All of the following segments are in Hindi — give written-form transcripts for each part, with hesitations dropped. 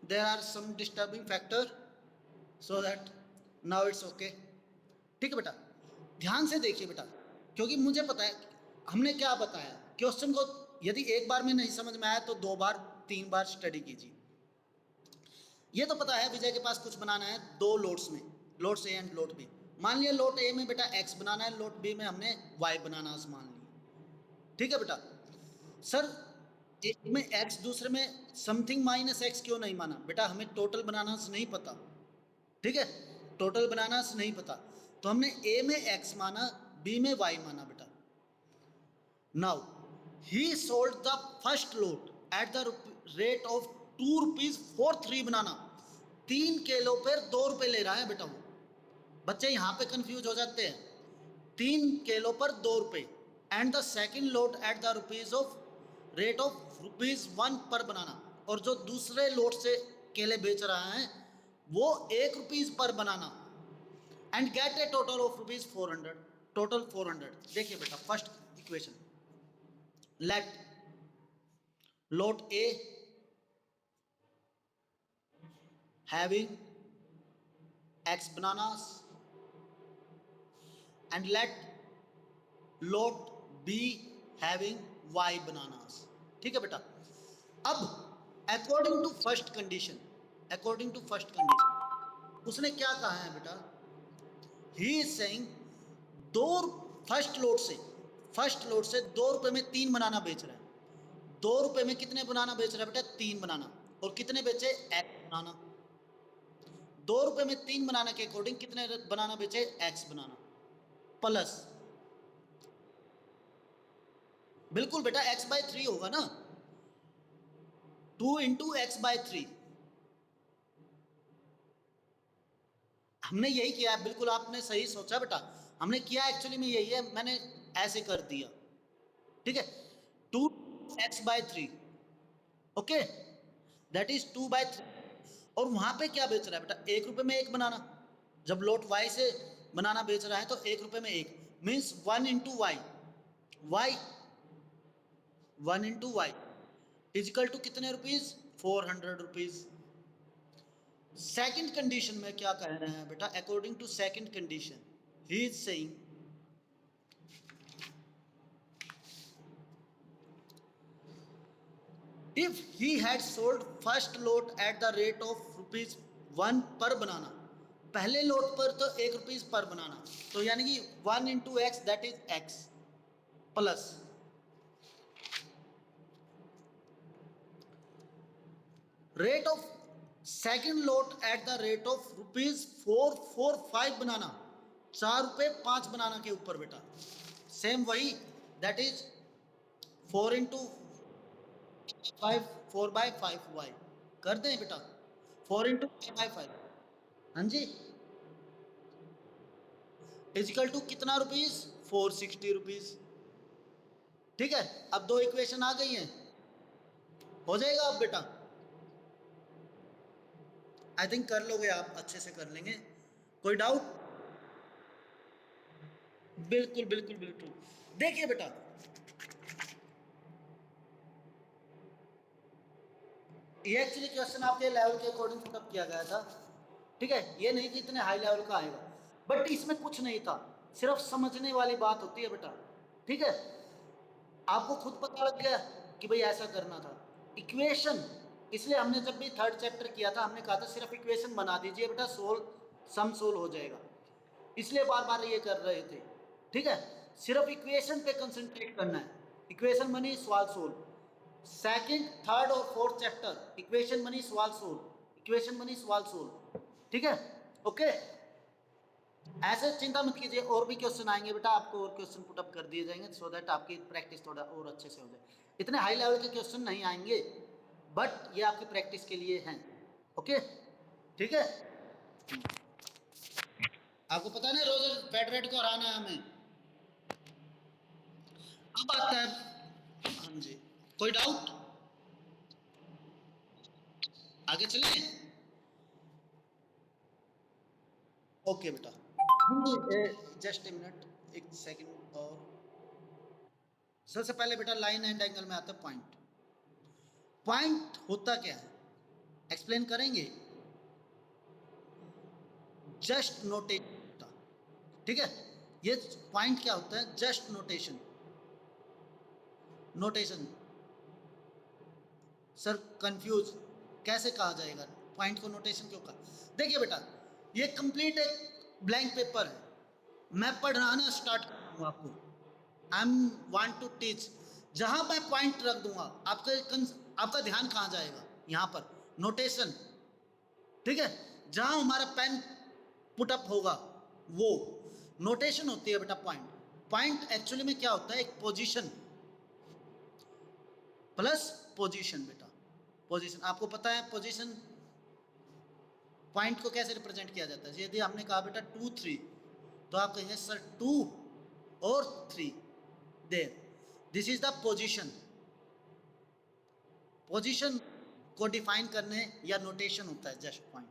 there are some disturbing factor so that now it's okay। ठीक है बेटा, ध्यान से देखिए बेटा, क्योंकि मुझे पता है हमने क्या बताया। क्वेश्चन को यदि एक बार में नहीं समझ में आया तो 2 बार 3 बार स्टडी कीजिए। ये तो पता है विजय के पास कुछ बनाना है 2 लोड्स में, load A and load B. मान लिया लोड ए में बेटा एक्स बनाना है, लोड बी में हमने वाई बनाना मान लिया। ठीक है बेटा, सर एक में एक्स दूसरे में समथिंग माइनस एक्स क्यों नहीं माना? बेटा हमें टोटल बनाना नहीं पता। ठीक है, टोटल बनाना नहीं पता, तो हमने ए में एक्स माना, बी में वाई माना बेटा। Now he sold the first load at the rate of 2 rupees for 3 banana. 3 kilo पर 2 रुपए ले रहा है बेटा वो। बच्चे यहां पे कंफ्यूज हो जाते हैं। 3 किलो पर 2 रुपए and the second load at the rupees of rate of ₹1 पर बनाना। और जो दूसरे लोड से केले बेच रहा है वो ₹1 पर बनाना। And get a total of ₹400, total 400। देखिए बेटा first equation, let load a having x bananas and let load b having y bananas। ठीक है बेटा, अब according to first condition, according to first condition उसने क्या कहा है बेटा? ही इज सेइंग दो फर्स्ट लोड से 2 रुपए में 3 बनाना बेच रहा है। 2 रुपए में कितने बनाना बेच रहा है बेटा? 3 बनाना। और कितने बेचे? एक्स बनाना। 2 रुपए में 3 बनाना के अकॉर्डिंग कितने बनाना बेचे? एक्स बनाना। प्लस बिल्कुल बेटा x/3 होगा ना, 2 × x/3। हमने यही किया है, बिल्कुल आपने सही सोचा बेटा। हमने किया एक्चुअली में यही है, मैंने ऐसे कर दिया। ठीक है, 2x/3, ओके, दैट इज 2/3। और वहां पे क्या बेच रहा है बेटा? 1 रुपए में 1 बनाना। जब लोट y से बनाना बेच रहा है तो 1 रुपए में 1 means 1 × y, y 1 × y equal to कितने रुपीज? 400 रुपीज। सेकंड कंडीशन में क्या कह रहे हैं बेटा? According to second condition he is saying if he had sold first lot at the rate of ₹1 पर बनाना, पहले लोट पर तो ₹1 पर बनाना, तो यानी कि 1 × x that is x plus rate of second lot at the rate of ₹445 बनाना, 4 रुपए 5 बनाना के ऊपर बेटा। सेम वही, दैट इज 4 × 5 4/5y कर दें बेटा, 4 × 5/5, हाँ जी, इजिकल टू कितना रुपीज? 460 रुपीज। ठीक है, अब 2 इक्वेशन आ गई हैं, हो जाएगा अब बेटा। आई थिंक कर लोगे आप, अच्छे से कर लेंगे, कोई डाउट? बिल्कुल बिल्कुल बिल्कुल। देखिए बेटा, ये एक्चुअली क्वेश्चन आपके लेवल के अकॉर्डिंग पुटअप किया गया था। ठीक है, ये नहीं कि इतने हाई लेवल का आएगा, बट इसमें कुछ नहीं था, सिर्फ समझने वाली बात होती है बेटा। ठीक है, आपको खुद पता लग गया कि भाई ऐसा करना था। इक्वेशन, इसलिए हमने जब भी थर्ड चैप्टर किया था हमने कहा था सिर्फ इक्वेशन बना दीजिए बेटा, सम सोल्व हो जाएगा, इसलिए बार बार ये कर रहे थे। ठीक है, सिर्फ इक्वेशन पे कंसंट्रेट करना है, इक्वेशन बनी सवाल सोल्व। सेकंड, थर्ड और फोर्थ चैप्टर इक्वेशन बनी सवाल सोल्व, इक्वेशन बनी सवाल सोल्व। ठीक है, ओके, ऐसे चिंता मत कीजिए, और भी क्वेश्चन आएंगे बेटा, आपको और क्वेश्चन पुटअप कर दिए जाएंगे सो दैट आपकी प्रैक्टिस थोड़ा और अच्छे से हो जाए। इतने हाई लेवल के क्वेश्चन नहीं आएंगे, बट ये आपकी प्रैक्टिस के लिए हैं। ओके, ठीक है, आपको पता है रोजर फेडरेट को हराना है हमें। अब आता है, हाँ जी, कोई डाउट? आगे चले, ओके बेटा, जस्ट ए मिनट, एक सेकंड और। सबसे पहले बेटा लाइन एंड एंगल में आता है पॉइंट। पॉइंट होता क्या है? एक्सप्लेन करेंगे। जस्ट नोटेशन, ठीक है, ये पॉइंट क्या होता है, just notation. Notation sir confuse कैसे कहा जाएगा, पॉइंट को नोटेशन क्यों कहा? देखिए बेटा, ये कंप्लीट एक ब्लैंक पेपर है, मैं पढ़ाना स्टार्ट करूँगा आपको। I am want to teach, जहां मैं पॉइंट रख दूंगा आपका ध्यान कहाँ जाएगा, यहाँ पर नोटेशन, ठीक है। जहां हमारा पेन पुटअप होगा वो नोटेशन होती है बेटा। पॉइंट, पॉइंट एक्चुअली में क्या होता है, एक पोजीशन प्लस पोजीशन बेटा। पोजीशन आपको पता है, पोजीशन पॉइंट को कैसे रिप्रेजेंट किया जाता है। यदि हमने कहा बेटा 2 3, तो आप कहेंगे सर 2 और 3, there this is the position. Position को डिफाइन करने या नोटेशन होता है जस्ट पॉइंट,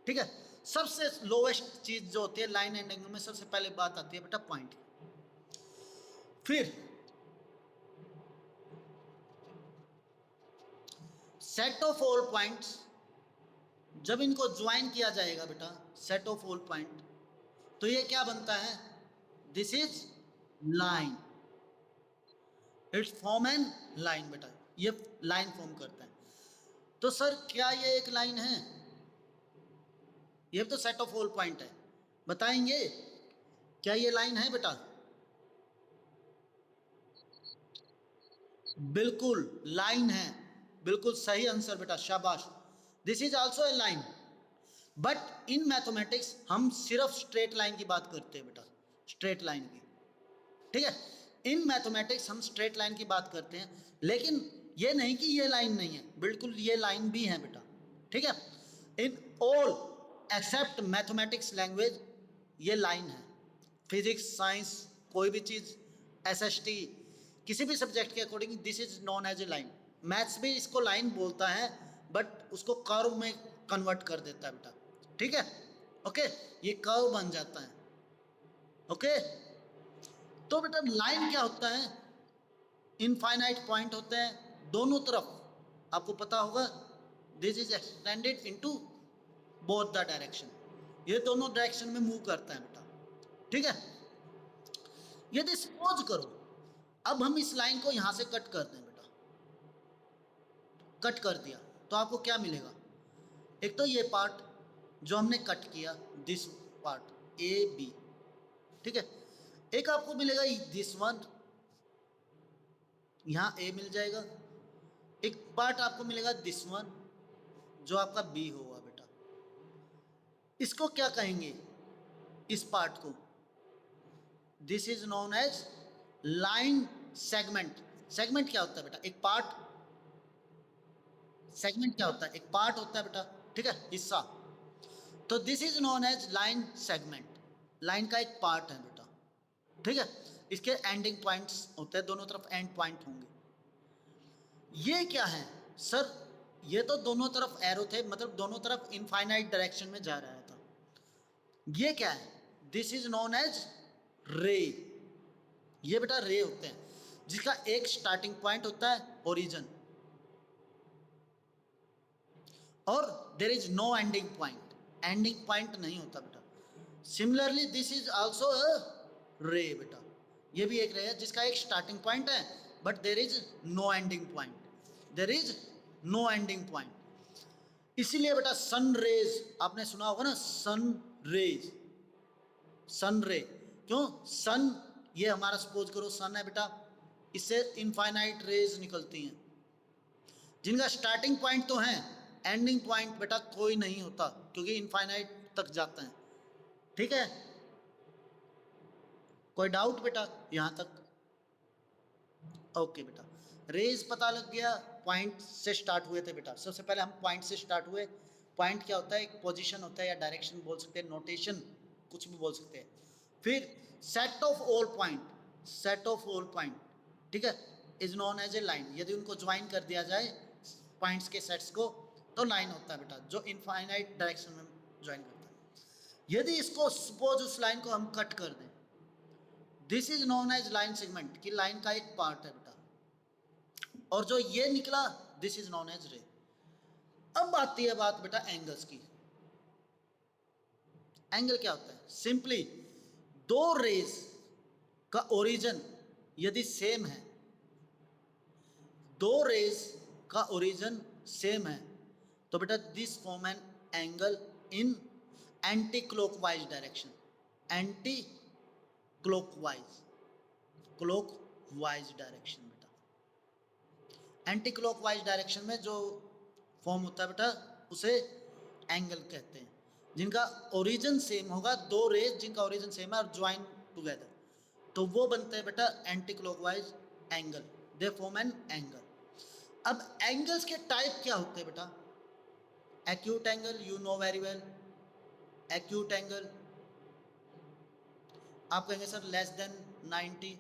ठीक है। सबसे लोवेस्ट चीज जो होती है लाइन एंड एंगल में, सबसे पहले बात आती है बेटा पॉइंट। फिर सेट ऑफ ऑल पॉइंट्स, जब इनको ज्वाइन किया जाएगा बेटा, सेट ऑफ ऑल पॉइंट, तो ये क्या बनता है, this is line, it's form an line बेटा, ये लाइन फॉर्म करता है। तो सर क्या ये एक लाइन है, ये तो सेट ऑफ ऑल पॉइंट है, बताएंगे क्या ये लाइन है बेटा? बिल्कुल लाइन है, बिल्कुल सही आंसर बेटा, शाबाश। This is also a line, but in mathematics हम सिर्फ स्ट्रेट लाइन की बात करते हैं बेटा, स्ट्रेट लाइन की, ठीक है। इन मैथमेटिक्स हम स्ट्रेट लाइन की बात करते हैं, लेकिन ये नहीं कि ये लाइन नहीं है, बिल्कुल ये लाइन भी है बेटा, ठीक है। In all except mathematics language ये लाइन है। फिजिक्स, साइंस, कोई भी चीज़, एसएसटी, किसी भी सब्जेक्ट के according this is known as a line. Maths भी इसको लाइन बोलता है, बट उसको कर्व में कन्वर्ट कर देता है बेटा, ठीक है। ओके, ये कर्व बन जाता है, ओके। तो बेटा लाइन क्या होता है, इनफाइनाइट पॉइंट होते हैं दोनों तरफ, आपको पता होगा, this is extended into both the direction, ये दोनों डायरेक्शन में मूव करता है बेटा, ठीक है। यदि सपोज करो अब हम इस लाइन को यहां से कट कर दें बेटा, कट कर दिया, तो आपको क्या मिलेगा, एक तो ये पार्ट जो हमने कट किया, दिस पार्ट ए बी, ठीक है। एक आपको मिलेगा दिस वन, यहाँ ए मिल जाएगा। एक पार्ट आपको मिलेगा दिस वन, जो आपका बी होगा बेटा। इसको क्या कहेंगे, इस पार्ट को, this is known as line segment. Segment क्या होता है बेटा, एक पार्ट, सेगमेंट क्या होता है, एक पार्ट होता है बेटा, ठीक है, हिस्सा। तो this is known as line segment, line का एक पार्ट है बेटा, ठीक है। इसके एंडिंग पॉइंट्स होते हैं, दोनों तरफ एंड पॉइंट होंगे। ये क्या है सर, ये तो दोनों तरफ एरो थे, मतलब दोनों तरफ इनफाइनाइट डायरेक्शन में जा रहा था। ये क्या है, दिस इज नोन एज रे, ये बेटा रे होते हैं, जिसका एक स्टार्टिंग पॉइंट होता है ओरिजिन, और there is no ending point, ending point नहीं होता बेटा। Similarly this is also a ray बेटा, ये भी एक रे है जिसका एक स्टार्टिंग पॉइंट है, but there is no ending point, there is no ending point. इसीलिए बेटा सन रेज आपने सुना होगा ना, सन रेज, सन रे, क्यों सन, ये हमारा सपोज करो सन है बेटा, इससे इनफाइनाइट रेज निकलती हैं, जिनका स्टार्टिंग पॉइंट तो है, एंडिंग पॉइंट बेटा कोई नहीं होता, क्योंकि इनफाइनाइट तक जाते हैं, ठीक है। कोई डाउट बेटा यहां तक? ओके बेटा, रेज पता लग गया, पॉइंट से स्टार्ट हुए थे बेटा। सबसे पहले हम पॉइंट से स्टार्ट हुए। पॉइंट क्या होता है, एक पोजीशन होता है, या डायरेक्शन बोल सकते हैं, नोटेशन कुछ भी बोल सकते हैं। फिर set of all point, set of all point, ठीक है, is known as a line. यदि उनको ज्वाइन कर दिया जाए पॉइंट्स के सेट्स को, तो लाइन होता है बेटा, जो इनफाइनाइट डायरेक्शन में ज्वाइन करता है। यदि इसको सपोज उस लाइन को हम कट कर दें, this is known as line segment, की लाइन का एक पार्ट है बेटा, और जो ये निकला दिस इज नोन एज रे। अब आती है बात बेटा एंगल्स की। एंगल क्या होता है? सिंपली दो रेज का ओरिजिन यदि सेम है, दो रेज का ओरिजिन सेम है, तो बेटा this form an angle in anti clockwise direction. Anti clockwise, clockwise direction बेटा, एंटी क्लॉकवाइज डायरेक्शन में जो फॉर्म होता है बेटा उसे एंगल कहते हैं, जिनका ओरिजिन सेम होगा, दो रेज जिनका ओरिजिन सेम है और ज्वाइन टुगेदर, तो वो बनते हैं बेटा anti clockwise angle, they form an angle. अब एंगल्स के टाइप क्या होते हैं बेटा? Acute angle, you know very well, acute angle आप कहेंगे sir less than 90।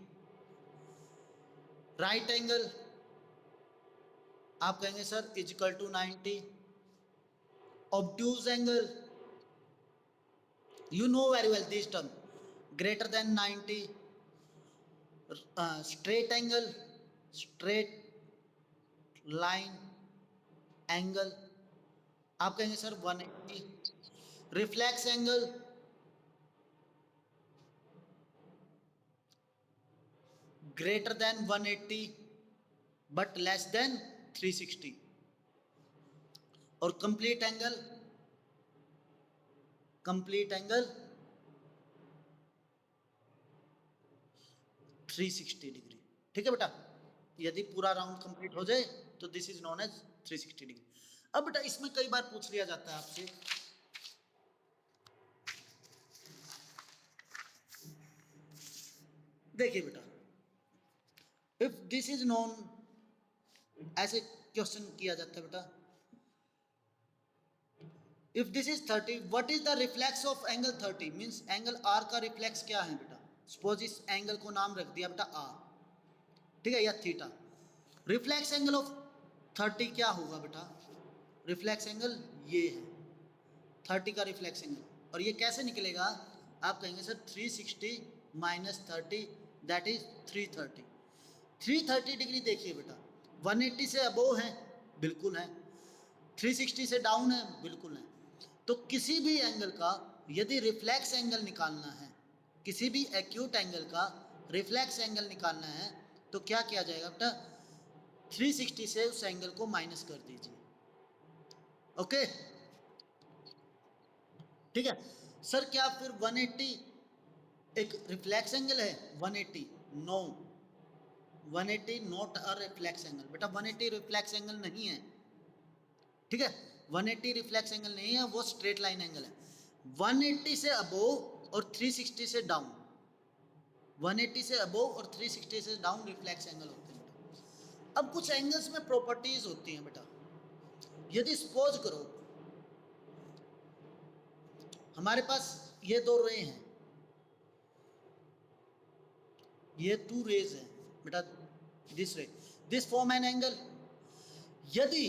Right angle आप कहेंगे sir equal to 90। Obtuse angle, you know very well this term, greater than 90। straight angle, straight line angle आप कहेंगे sir 180। Reflex angle, greater than 180 but less than 360। और complete angle, complete angle 360 degree. ठीक है बेटा, यदि पूरा राउंड कंप्लीट हो जाए तो this is known as 360 degree. अब बेटा इसमें कई बार पूछ लिया जाता है आपसे, देखिए बेटा इफ दिस इज नोन, ऐसे क्वेश्चन किया जाता है बेटा, if this is 30 what is the reflex of angle 30, means angle R का रिफ्लेक्स क्या है बेटा? सपोज इस एंगल को नाम रख दिया बेटा आर, ठीक है, या थीटा। रिफ्लेक्स एंगल ऑफ 30 क्या होगा बेटा? रिफ्लेक्स एंगल ये है 30 का रिफ्लेक्स एंगल, और ये कैसे निकलेगा? आप कहेंगे sir 360 minus 30 that is 330। 330 degree देखिए बेटा, 180 से अबोव है, बिल्कुल है, 360 से डाउन है, बिल्कुल है। तो किसी भी एंगल का यदि रिफ्लेक्स एंगल निकालना है, किसी भी एक्यूट एंगल का रिफ्लेक्स एंगल निकालना है, तो क्या किया जाएगा बेटा? 360 से उस एंगल को माइनस कर दीजिए। ओके, ठीक है सर, क्या फिर 180 एक रिफ्लेक्स एंगल है? 180 no, 180 not a reflex angle बेटा, 180 रिफ्लेक्स एंगल नहीं है, ठीक है, 180 रिफ्लेक्स एंगल नहीं है, वो स्ट्रेट लाइन एंगल है। 180 से अबोव और 360 से डाउन, 180 से अबोव और 360 से डाउन रिफ्लेक्स एंगल होते हैं बेटा। अब कुछ एंगल्स में प्रॉपर्टीज होती हैं बेटा, यदि सपोज करो हमारे पास ये दो रे हैं, ये टू रेज हैं बेटा, दिस रे, दिस फॉर्म एन एंगल। यदि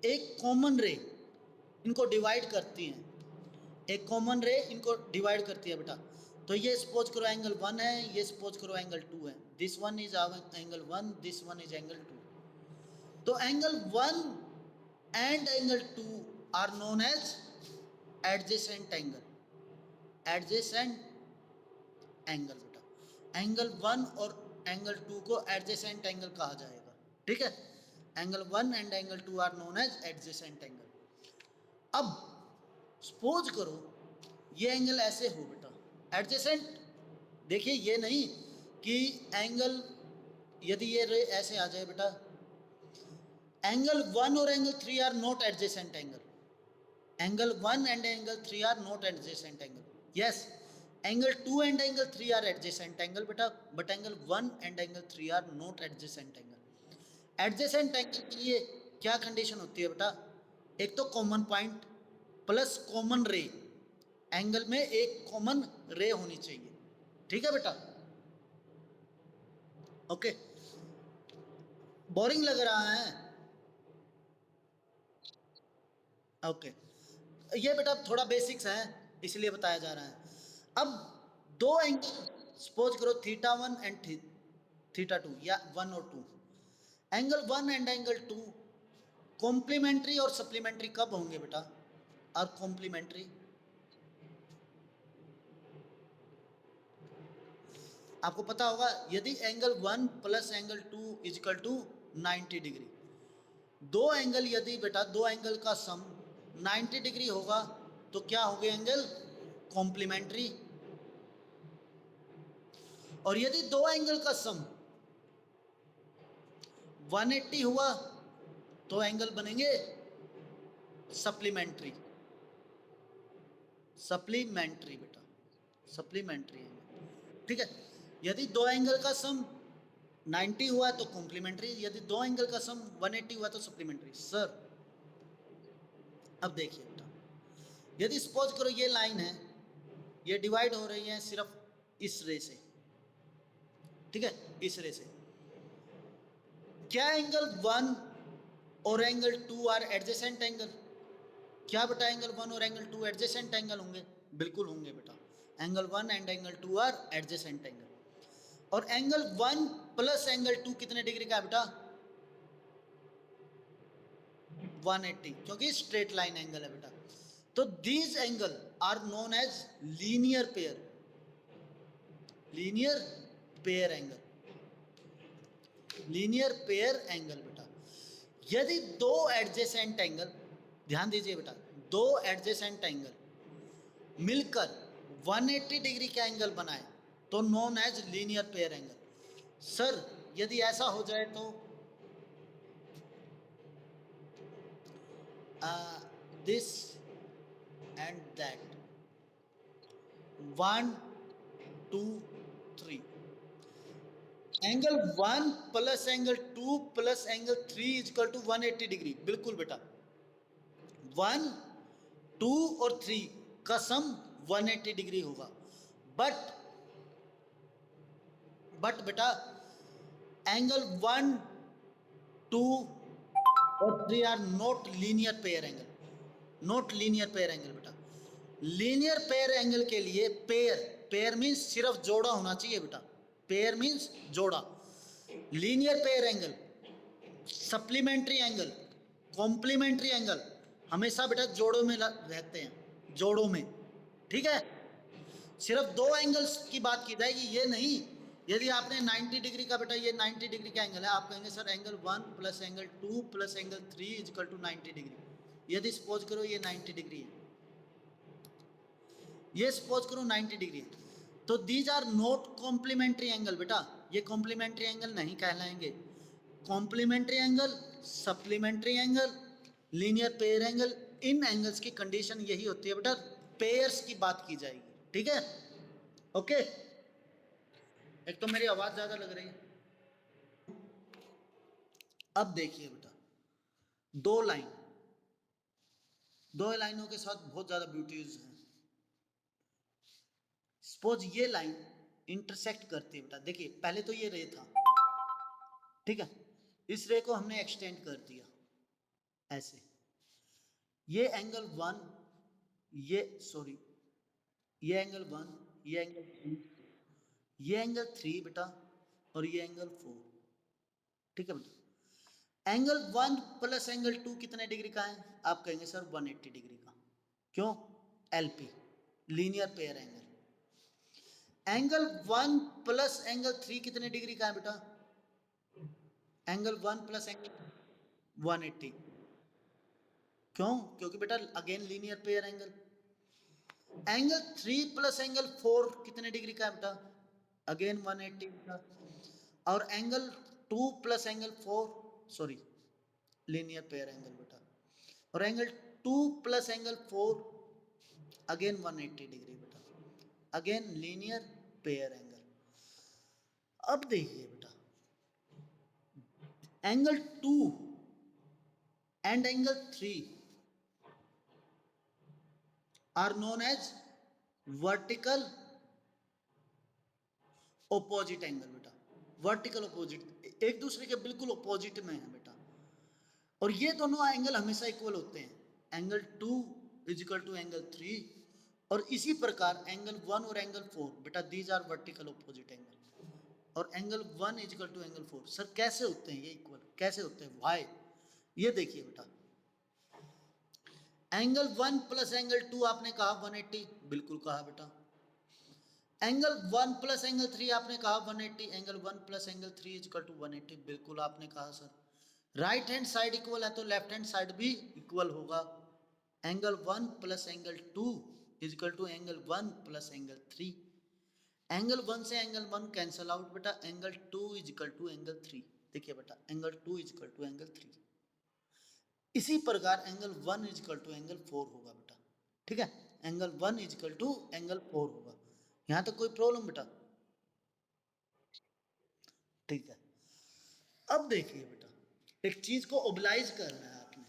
एक कॉमन रे इनको डिवाइड करती हैं, एक कॉमन रे इनको डिवाइड करती है बेटा, तो ये सपोज करो एंगल 1 है, ये सपोज करो एंगल 2 है, this one is angle 1, this one is angle 2। तो angle 1 and angle 2 are known as adjacent angle, adjacent angle बेटा, एंगल 1 और एंगल 2 को एडजेसेंट एंगल कहा जाएगा, ठीक है, angle 1 and angle 2 are known as adjacent angle. अब सपोज करो ये एंगल ऐसे हो बेटा, एडजेसेंट, देखिए ये नहीं कि एंगल, यदि ये रे ऐसे आ जाए बेटा, एंगल 1 और angle 3 are not adjacent angle, angle 1 and angle 3 are not adjacent angle, yes, angle 2 and angle 3 are adjacent angle बेटा, but angle 1 and angle 3 are not adjacent angle. Adjacent angle के लिए क्या कंडीशन होती है बेटा? एक तो common point plus common ray, angle में एक कॉमन रे होनी चाहिए, ठीक है बेटा, ओके। बोरिंग लग रहा है? ओके, ये बेटा थोड़ा बेसिक्स है इसलिए बताया जा रहा है। अब दो एंगल सपोज करो थीटा 1 एंड थीटा 2 या 1 और 2, एंगल 1 एंड एंगल 2 कॉम्प्लीमेंट्री और सप्लीमेंट्री कब होंगे बेटा? और कॉम्प्लीमेंट्री आपको पता होगा, यदि angle 1 plus angle 2 equal to 90 degree, दो एंगल यदि बेटा दो एंगल का सम 90 डिग्री होगा तो क्या होंगे? Angle complementary. और यदि दो एंगल का सम 180 हुआ तो एंगल बनेंगे सप्लीमेंट्री। सप्लीमेंट्री बेटा, सप्लीमेंट्री एंगल, ठीक है। यदि दो एंगल का सम 90 हुआ तो कॉम्प्लीमेंट्री, यदि दो एंगल का सम 180 हुआ तो सप्लीमेंट्री। सर अब देखिए बेटा, यदि सपोज करो ये लाइन है, ये डिवाइड हो रही है सिर्फ इस रे से, ठीक है, इस रे से, क्या एंगल 1 और एंगल 2 आर एडजेसेंट एंगल? क्या बेटा एंगल 1 और एंगल 2 एडजेसेंट एंगल होंगे? बिल्कुल होंगे बेटा, angle 1 and angle 2 are adjacent angle. और एंगल 1 प्लस एंगल 2 कितने डिग्री का है बेटा? 180, क्योंकि स्ट्रेट लाइन एंगल है बेटा। तो these angle are known as linear pair, linear pair angle, linear pair angle बेटा। यदि दो एडजेसेंट एंगल, ध्यान दीजिए बेटा, दो एडजेसेंट एंगल मिलकर 180 डिग्री का एंगल बनाए तो known as linear pair angle. Sir यदि ऐसा हो जाए तो this and that 1 2 3, angle 1 plus angle 2 plus angle 3 is equal to 180 degree. बिल्कुल बेटा, 1 2 और 3 का सम 180 डिग्री होगा। बट बेटा एंगल 1 2 और 3 are not linear pair angle, not linear pair angle बेटा। लीनियर पेयर एंगल के लिए पेयर, पेयर मीन्स सिर्फ जोड़ा होना चाहिए बेटा, पेयर मीन्स जोड़ा। Linear pair angle, supplementary angle, complementary angle हमेशा बेटा जोड़ों में रहते हैं, जोड़ों में, ठीक है। सिर्फ दो एंगल्स की बात की जाएगी, ये नहीं। यदि आपने 90 डिग्री का बेटा, ये 90 डिग्री का एंगल है, आप कहेंगे sir angle 1 plus angle 2 plus angle 3 is equal to 90 degree. यदि सपोज करो ये 90 डिग्री है, ये सपोज करो 90 डिग्री है, तो these are not complementary angle बेटा, ये कॉम्प्लीमेंट्री एंगल नहीं कहलाएंगे। Complementary angle, supplementary angle, linear pair angle, इन एंगल्स की कंडीशन यही होती है बेटा, पेयर्स की बात की जाएगी, ठीक है, ओके। एक तो मेरी आवाज ज्यादा लग रही है। अब देखिए बेटा, दो लाइन, दो लाइनों के साथ बहुत ज्यादा ब्यूटीज हैं। सपोज ये लाइन इंटरसेक्ट करती है बेटा, देखिए पहले तो ये रे था, ठीक है, इस रे को हमने एक्सटेंड कर दिया ऐसे, ये एंगल 1, ये सॉरी, ये एंगल 1, ये एंगल 2, ये एंगल 3 बेटा, और ये एंगल 4, ठीक है बेटा। एंगल 1 प्लस एंगल 2 कितने डिग्री का है? आप कहेंगे सर 180 डिग्री का। क्यों? LP, linear pair angle. Angle 1 plus angle 3 कितने डिग्री का है बेटा? Angle 1 plus angle 180। क्यों? क्योंकि बेटा again linear pair angle. Angle 3 plus angle 4 कितने डिग्री का है बेटा? अगेन 180 का। और angle 2 plus angle 4 sorry linear pair angle बेटा। और angle 2 plus angle 4 again 180 degree बेटा, अगेन लीनियर पेयर एंगल। अब देखिए बेटा, angle 2 and angle 3 are known as vertical opposite angle बेटा, वर्टिकल ओपोजिट, एक दूसरे के बिल्कुल ओपोजिट में है बेटा। और ये दोनों एंगल हमेशा इक्वल होते हैं, एंगल 2 इजिकल टू एंगल 3, और इसी प्रकार एंगल 1 और एंगल 4 बेटा, these are vertical opposite angle. और angle 1 is equal to angle 4, sir कैसे होते हैं ये इक्वल, कैसे होते हैं? वाई? ये देखिए बेटा, एंगल 1 प्लस एंगल 2 आपने कहा 180, बिल्कुल कहा बेटा। एंगल 1 प्लस एंगल 3 आपने कहा 180, angle 1 plus angle 3 is equal to 180, बिल्कुल आपने कहा सर। राइट हैंड साइड इक्वल है तो लेफ्ट हैंड साइड भी इक्वल होगा। Angle 1 plus angle 2 is equal to angle 1 plus angle 3। Angle 1 से एंगल 1 कैंसल आउट बेटा, angle 2 is equal to angle 3। देखिए बेटा, angle 2 is equal to angle 3। इसी प्रकार angle 1 is equal to angle 4 होगा बेटा। ठीक है, angle 1 is equal to angle 4 होगा। यहां तक कोई प्रॉब्लम बेटा? ठीक है, अब देखिए बेटा, एक चीज को ओबलाइज करना है आपने,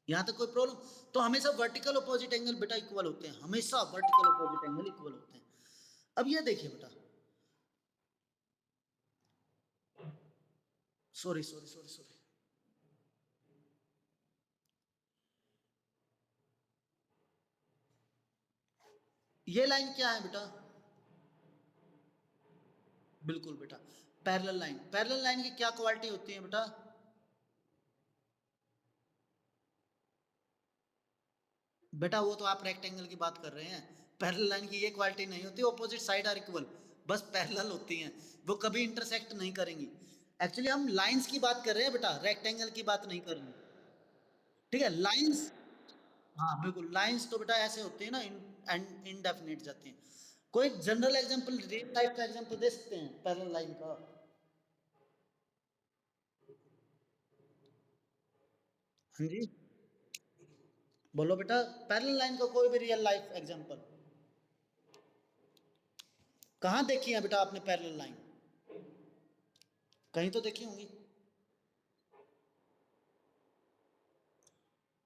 यहां तक कोई प्रॉब्लम? तो हमेशा वर्टिकल अपोजिट एंगल बेटा इक्वल होते हैं, हमेशा वर्टिकल अपोजिट एंगल इक्वल होते हैं। अब ये देखिए बेटा, सॉरी सॉरी सॉरी सॉरी, ये लाइन क्या है बेटा? बिल्कुल बेटा, पैरेलल लाइन। पैरेलल लाइन की क्या क्वालिटी होती है बेटा? बेटा वो तो आप रेक्टेंगल की बात कर रहे हैं, पैरेलल लाइन की ये क्वालिटी नहीं होती, ऑपोजिट साइड आर इक्वल, बस पैरेलल होती हैं, वो कभी इंटरसेक्ट नहीं करेंगी। एक्चुअली हम लाइंस की बात कर रहे हैं बेटा, रेक्टेंगल की बात नहीं कर रहे हैं। ठीक है, लाइंस, हाँ बिल्कुल, लाइंस तो बेटा ऐसे होती है ना, इनडेफिनिट जाती हैं। कोई जनरल एग्जांपल, रियल टाइप का एग्जांपल दे सकते हैं पैरेलल लाइन का? हाँ जी, बोलो बेटा, पैरेलल लाइन का कोई भी रियल लाइफ एग्जांपल। कहाँ देखी है बेटा आपने पैरेलल लाइन? कहीं तो देखी होंगी।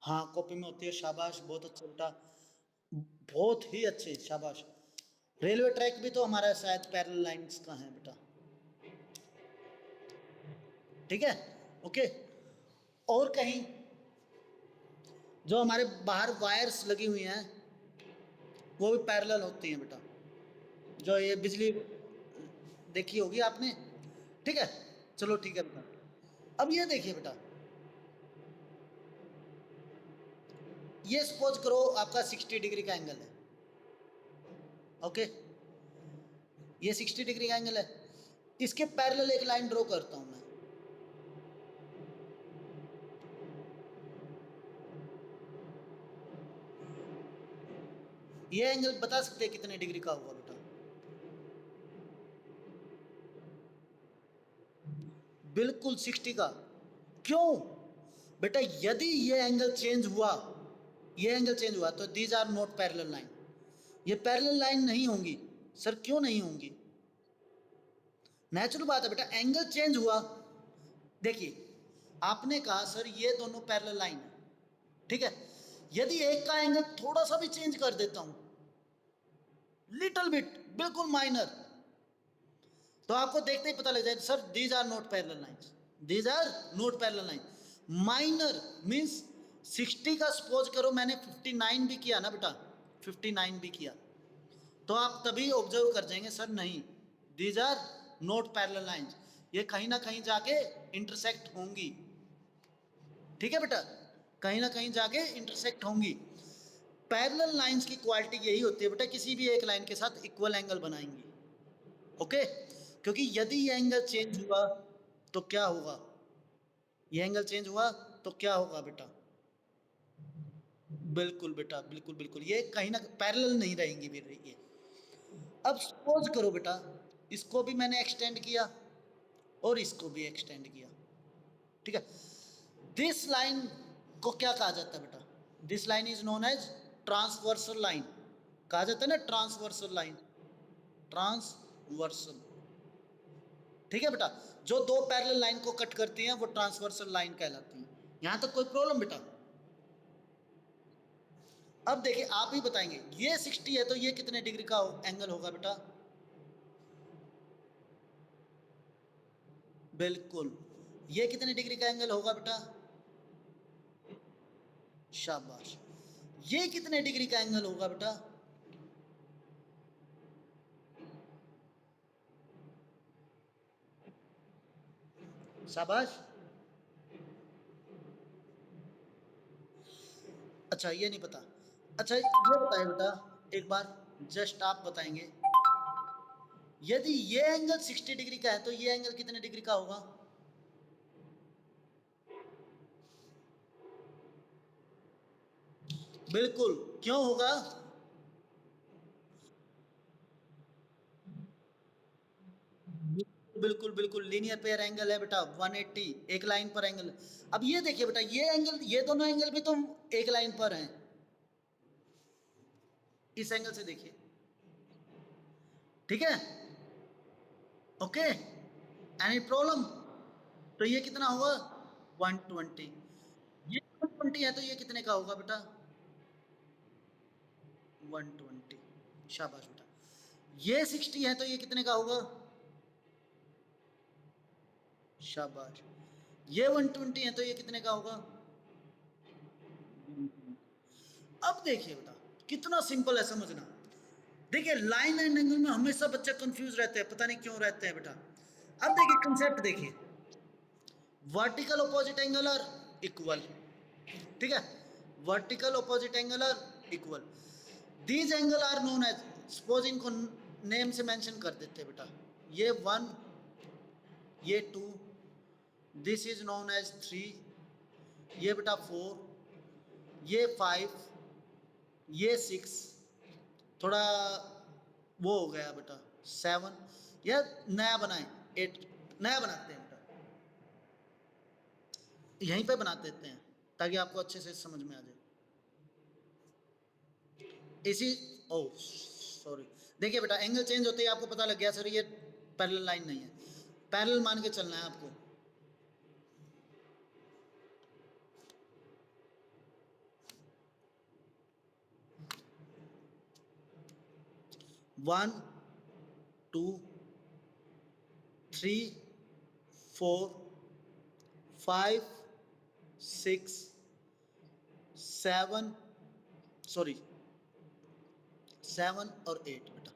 हाँ कॉपी में होती है, शाबाश, बहुत अच्छे बेटा, बहुत ही अच्छे, शाबाश। रेलवे ट्रैक भी तो हमारा शायद पैरेलल लाइंस का है बेटा। ठीक है, ओके। और कहीं जो हमारे बाहर वायर्स लगी हुई हैं वो भी पैरेलल होती हैं बेटा, जो ये बिजली देखी होगी आपने। ठीक है, चलो ठीक है बेटा। अब ये देखिए बेटा, ये सपोज करो आपका 60 डिग्री का एंगल है, ओके, ये 60 डिग्री का एंगल है, इसके पैरेलल एक लाइन ड्रॉ करता हूं मैं। ये एंगल बता सकते हैं कितने डिग्री का होगा बेटा? बिल्कुल 60 का। क्यों बेटा? यदि ये एंगल चेंज हुआ, ये एंगल चेंज हुआ तो these are not parallel line, ये पैरेलल लाइन नहीं होंगी। सर क्यों नहीं होंगी? नेचुरल बात है बेटा, एंगल चेंज हुआ। देखिए, आपने कहा सर ये दोनों पैरेलल लाइन है, ठीक है, यदि एक का एंगल थोड़ा सा भी चेंज कर देता हूं, लिटिल बिट, बिल्कुल माइनर, तो आपको देखते ही पता लग जाए sir these are not parallel lines, these are not parallel line. Minor means 60 का सपोज करो मैंने 59 भी किया ना बेटा, 59 भी किया, तो आप तभी ऑब्जर्व कर जाएंगे सर नहीं, these are not parallel lines, ये कहीं ना कहीं जाके इंटरसेक्ट होंगी। ठीक है बेटा, कहीं ना कहीं जाके इंटरसेक्ट होंगी। पैरेलल लाइंस की क्वालिटी यही होती है बेटा, किसी भी एक लाइन के साथ इक्वल एंगल बनाएंगी, ओके। क्योंकि यदि ये एंगल चेंज हुआ तो क्या होगा? ये एंगल चेंज हुआ तो क्या होगा बेटा? बिल्कुल बेटा, बिल्कुल बिल्कुल, ये कहीं ना पैरेलल नहीं रहेंगी फिर ये। अब सपोज करो बेटा, इसको भी मैंने एक्सटेंड किया और इसको भी एक्सटेंड किया, ठीक है, दिस लाइन को क्या कहा जाता है बेटा? This line is known as transversal line, कहा जाता है ना ट्रांसवर्सल लाइन, ट्रांसवर्सल। ठीक है बेटा, जो दो पैरेलल लाइन को कट करती हैं वो ट्रांसवर्सल लाइन कहलाती हैं। यहां तक कोई प्रॉब्लम बेटा? अब देखिए, आप ही बताएंगे, ये 60 है तो ये कितने डिग्री का एंगल होगा बेटा? बिल्कुल, ये कितने डिग्री का एंगल होगा बेटा? शाबाश। ये कितने डिग्री का एंगल होगा बेटा? शाबाश। अच्छा ये नहीं पता। अच्छा ये बताइए बेटा, एक बार जस्ट आप बताएंगे, यदि ये एंगल 60 डिग्री का है तो ये एंगल कितने डिग्री का होगा? बिल्कुल, क्यों होगा? बिल्कुल बिल्कुल, लीनियर पेयर एंगल है बेटा 180, एक लाइन पर एंगल। अब ये देखिए बेटा, ये एंगल, ये दोनों एंगल भी तो एक लाइन पर हैं। इस एंगल से देखिए, ठीक है, ओके, एनी प्रॉब्लम? तो ये कितना हुआ? 120। ये 120 है तो ये कितने का होगा बेटा? 120। शाबाश बेटा। ये 60 है तो ये कितने का होगा? शाबाश। ये 120 है तो ये कितने का होगा? अब देखिए बेटा, कितना सिंपल है समझना। देखिए लाइन एंड एंगल में हमेशा बच्चे कंफ्यूज रहते हैं, पता नहीं क्यों रहते हैं बेटा। अब देखिए कंसेप्ट देखिए, vertical opposite angle are equal, ठीक है, vertical opposite angle are equal, these angle are known as, suppose इनको नेम से मेंशन कर देते हैं बेटा, ये 1, ये 2, दिस इज नोन एज 3, ये बेटा 4, ये 5, ये 6, थोड़ा वो हो गया बेटा 7, या नया बनाए 8, नया बनाते हैं बेटा, यहीं पे बना देते हैं ताकि आपको अच्छे से समझ में आ जाए। इसी, ओ सॉरी, देखिए बेटा एंगल चेंज होते ही आपको पता लग गया सर ये पैरेलल लाइन नहीं है, पैरेलल मान के चलना है आपको। वन, टू, थ्री, 4, 5, 6, 7, सॉरी 7 और 8 बेटा।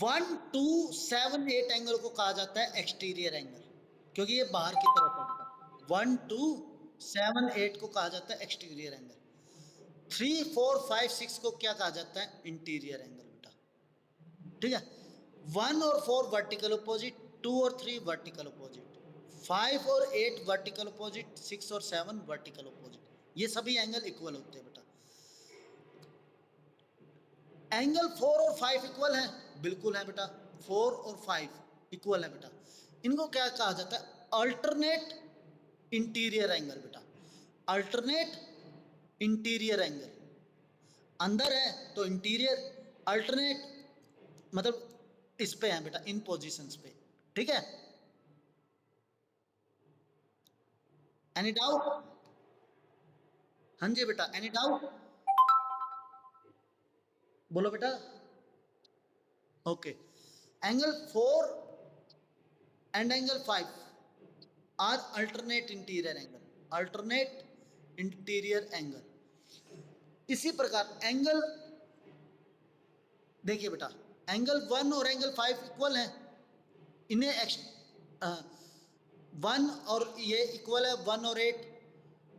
1, 2, 7, 8 एंगल को कहा जाता है एक्सटीरियर एंगल, क्योंकि ये बाहर की तरफ है बेटा। 1, 2, 7, 8 को कहा जाता है एक्सटीरियर एंगल। 3, 4, 5, 6 को क्या कहा जाता है? इंटीरियर एंगल बेटा, ठीक है। 1 और 4 वर्टिकल अपोजिट, 2 और 3 वर्टिकल अपोजिट, 5 और 8 वर्टिकल अपोजिट, 6 और 7 वर्टिकल अपोजिट, ये सभी एंगल इक्वल होते हैं बेटा। एंगल 4 और 5 इक्वल है, बिल्कुल है बेटा, 4 और 5 इक्वल है बेटा। इनको क्या कहा जाता है? अल्टरनेट इंटीरियर एंगल बेटा, अल्टरनेट इंटीरियर एंगल, अंदर है तो इंटीरियर, अल्टरनेट मतलब इस पे है बेटा, इन पोजीशंस पे, ठीक है। Any doubt? हाँ जी बेटा, एनी डाउट? बोलो बेटा। Okay, angle 4 and angle 5 are alternate interior angle, alternate interior angle. इसी प्रकार एंगल, देखिए बेटा, एंगल 1 और एंगल 5 इक्वल है, इन्हें 1 और ये इक्वल है 1 और 8,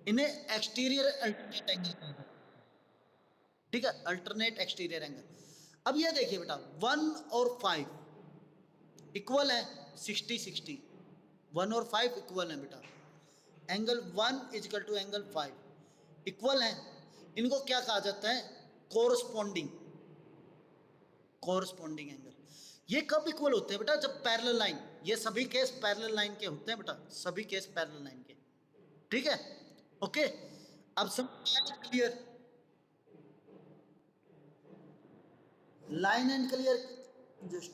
इन्हें एक्सटीरियर अल्टरनेट एंगल कहते हैं, ठीक है, अल्टरनेट एक्सटीरियर एंगल। अब ये देखिए बेटा, 1 और 5 इक्वल है 60 60, 1 और 5 इक्वल है बेटा, angle 1 is equal to angle 5 equal है, इनको क्या कहा जाता है? Corresponding, corresponding angle. ये कब इक्वल होते हैं बेटा? जब पैरेलल लाइन, ये सभी केस पैरेलल लाइन के होते हैं बेटा, सभी केस पैरेलल लाइन के, ठीक है, ओके। अब सब clear, line and clear, just